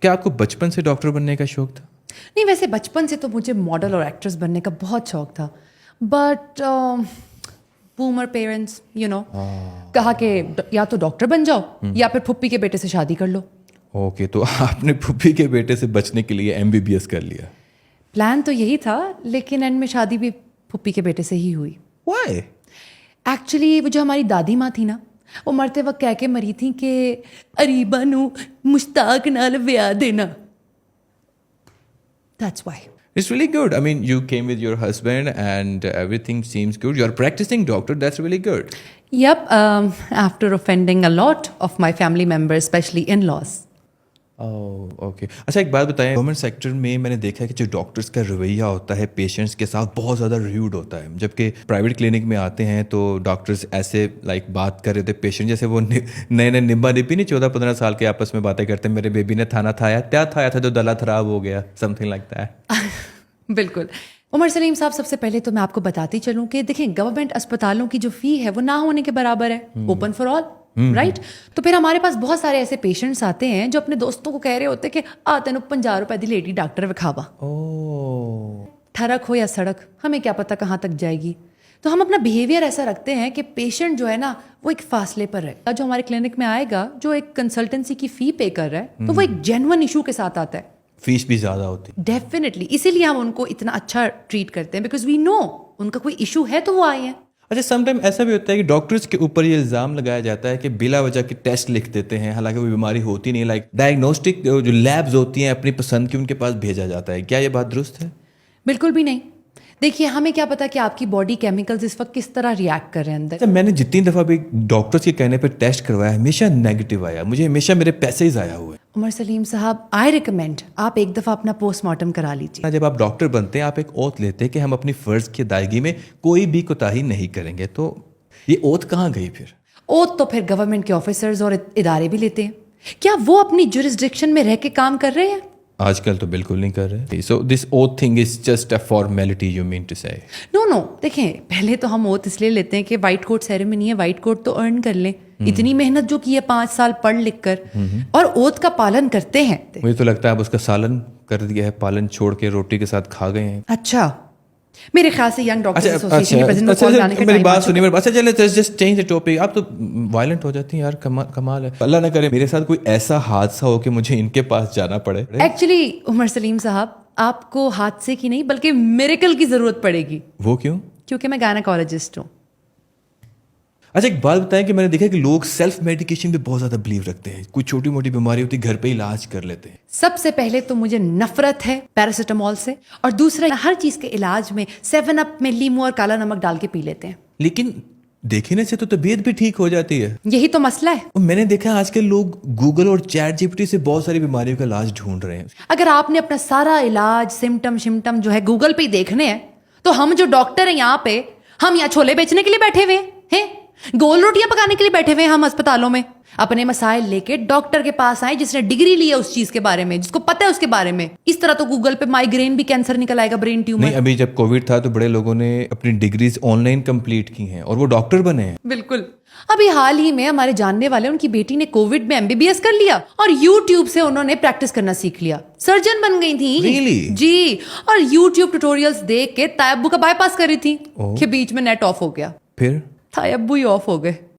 क्या आपको बचपन से डॉक्टर बनने का शौक था? नहीं, वैसे बचपन से तो मुझे मॉडल और एक्ट्रेस बनने का बहुत शौक था, बट बूमर पेरेंट्स कहा कि या तो डॉक्टर बन जाओ या फिर फुप्पी के बेटे से शादी कर लो। ओके, तो आपने फुप्पी के बेटे से बचने के लिए MBBS कर लिया। प्लान तो यही था, लेकिन एंड में शादी भी फुप्पी के बेटे से ही हुई। Why? एक्चुअली वो जो हमारी दादी माँ थी ना, वो मरते वक्त कह के मरी थी कि अरीबा नू मुश्ताक नाल ब्याह देना। That's why. It's really good. I mean, you came with your husband and everything seems good. You're practicing doctor. That's really good. Yep, after offending a lot of my family members, especially in-laws. Okay. अच्छा, एक बात बताएं, government sector में मैंने देखा है कि जो डॉक्टर्स का रवैया होता है पेशेंट्स के साथ बहुत ज़्यादा रूड होता है, जबकि प्राइवेट क्लिनिक में आते हैं तो डॉक्टर्स ऐसे बात कर रहे थे पेशेंट जैसे वो नए नए निब्बा निब्बी नहीं 14-15 साल के आपस में बातें करते हैं, मेरे बेबी ने थाना थाया क्या थाया था जो दला खराब हो गया, समथिंग लाइक दैट। बिल्कुल। उमर सलीम साहब, सबसे पहले तो मैं आपको बताती चलूं कि देखिए, गवर्नमेंट अस्पतालों की जो फी है वो ना होने के बराबर है, ओपन फॉर ऑल, राइट? तो फिर हमारे पास बहुत सारे ऐसे पेशेंट्स आते हैं जो अपने दोस्तों को कह रहे होते कि तेन 50 रुपए दी लेडी डॉक्टर विखावा। ठरक हो या सड़क, हमें क्या पता कहाँ तक जाएगी। तो हम अपना बिहेवियर ऐसा रखते हैं कि पेशेंट जो है ना वो एक फासले पर रहेगा, जो हमारे क्लिनिक में आएगा जो एक कंसल्टेंसी की फी पे कर रहा है तो वो एक जेन्युइन इशू के साथ आता है। फीस भी ज़्यादा होती है डेफिनेटली, इसीलिए हम उनको इतना अच्छा ट्रीट करते हैं, बिकॉज वी नो उनका कोई इशू है तो वो आए हैं। अच्छा, समटाइम ऐसा भी होता है कि डॉक्टर्स के ऊपर ये इल्ज़ाम लगाया जाता है कि बिला वजह के टेस्ट लिख देते हैं, हालांकि वो बीमारी होती नहीं, डायग्नोस्टिक जो लैब्स होती हैं अपनी पसंद की उनके पास भेजा जाता है। क्या ये बात दुरुस्त है? बिल्कुल भी नहीं। देखिए, हमें क्या पता कि आपकी बॉडी केमिकल्स इस वक्त किस तरह रिएक्ट कर रहे हैं अंदर। अच्छा, मैंने जितनी दफ़ा भी डॉक्टर्स के कहने पर टेस्ट करवाया हमेशा नेगेटिव आया, मुझे हमेशा मेरे पैसे ही ज़ाया हुए। उमर सलीम साहब, आई रिकमेंड आप एक दफ़ा अपना पोस्टमार्टम करा लीजिए। जब आप डॉक्टर बनते हैं आप एक ओथ लेते हैं कि हम अपनी फ़र्ज़ की अदायगी में कोई भी कोताही नहीं करेंगे, तो ये ओथ कहाँ गई फिर? ओथ तो फिर गवर्नमेंट के ऑफिसर्स और इदारे भी लेते हैं। क्या वो अपनी जुरिस्डिक्शन में रह के काम कर रहे हैं? आजकल तो बिल्कुल नहीं कर रहे। So this oath thing is just a formality, you mean to say? No, देखें, पहले तो हम ओथ इसलिए लेते हैं कि वाइट कोट सेरेमनी है, वाइट कोट तो अर्न कर लें। इतनी मेहनत जो की है 5 साल पढ़ लिख कर, और ओथ का पालन करते हैं। मुझे तो लगता है आप उसका सालन कर दिया है, पालन छोड़ के रोटी के साथ खा गए हैं। अच्छा, मेरे ख्याल से यंग डॉक्टर्स एसोसिएशन के प्रेसिडेंट को कॉल लाने का मेरी टाइम बात सुनिए। अच्छा, चले जस्ट चेंज द टॉपिक। आप तो वायलेंट हो जाती हैं यार, कमाल है। अल्लाह ना करे मेरे साथ कोई ऐसा हादसा हो कि मुझे इनके पास जाना पड़े। एक्चुअली उमर सलीम साहब, आपको हादसे की नहीं बल्कि मिरेकल की जरूरत पड़ेगी। वो क्यों? क्योंकि मैं गायनेकोलॉजिस्ट हूँ। अच्छा, एक बात बताएं कि मैंने देखा कि लोग सेल्फ मेडिकेशन पे बहुत ज़्यादा बिलीव रखते हैं। कोई छोटी मोटी बीमारी होती है घर पे इलाज कर लेते हैं। सबसे पहले तो मुझे नफरत है पैरासिटामोल से, और दूसरा हर चीज़ के इलाज में 7 अप में लीमू और काला नमक डाल के पी लेते हैं। लेकिन देखने से तो तबीयत भी ठीक हो जाती है। यही तो मसला है। और मैंने देखा आजकल लोग गूगल और ChatGPT से बहुत सारी बीमारियों का इलाज ढूंढ रहे हैं। अगर आपने अपना सारा इलाज सिम्टम जो है गूगल पे ही देखने हैं, तो हम जो डॉक्टर हैं यहाँ पे, हम यहाँ छोले बेचने के लिए बैठे हुए हैं, गोल रोटियां पकाने के लिए बैठे हुए हैं हम अस्पतालों में। अपने मसाइल लेके डॉक्टर के पास आए जिसने डिग्री ली है उस चीज के बारे में, जिसको पता है उसके बारे में। इस तरह तो गूगल पे माइग्रेन भी कैंसर निकल आएगा, ब्रेन ट्यूमर। नहीं, अभी जब कोविड था तो बड़े लोगों ने अपनी डिग्रीज ऑनलाइन कंप्लीट की हैं और वो डॉक्टर बने हैं। बिल्कुल। अभी हाल ही में हमारे जानने वाले, उनकी बेटी ने कोविड में MBBS कर लिया और यूट्यूब से उन्होंने प्रैक्टिस करना सीख लिया, सर्जन बन गई थी। Really? जी, और यूट्यूब ट्यूटोरियल्स देख के तायब्बू का बाईपास कर रही थी कि बीच में नेट ऑफ हो गया, फिर तायब्बू ही ऑफ हो गए।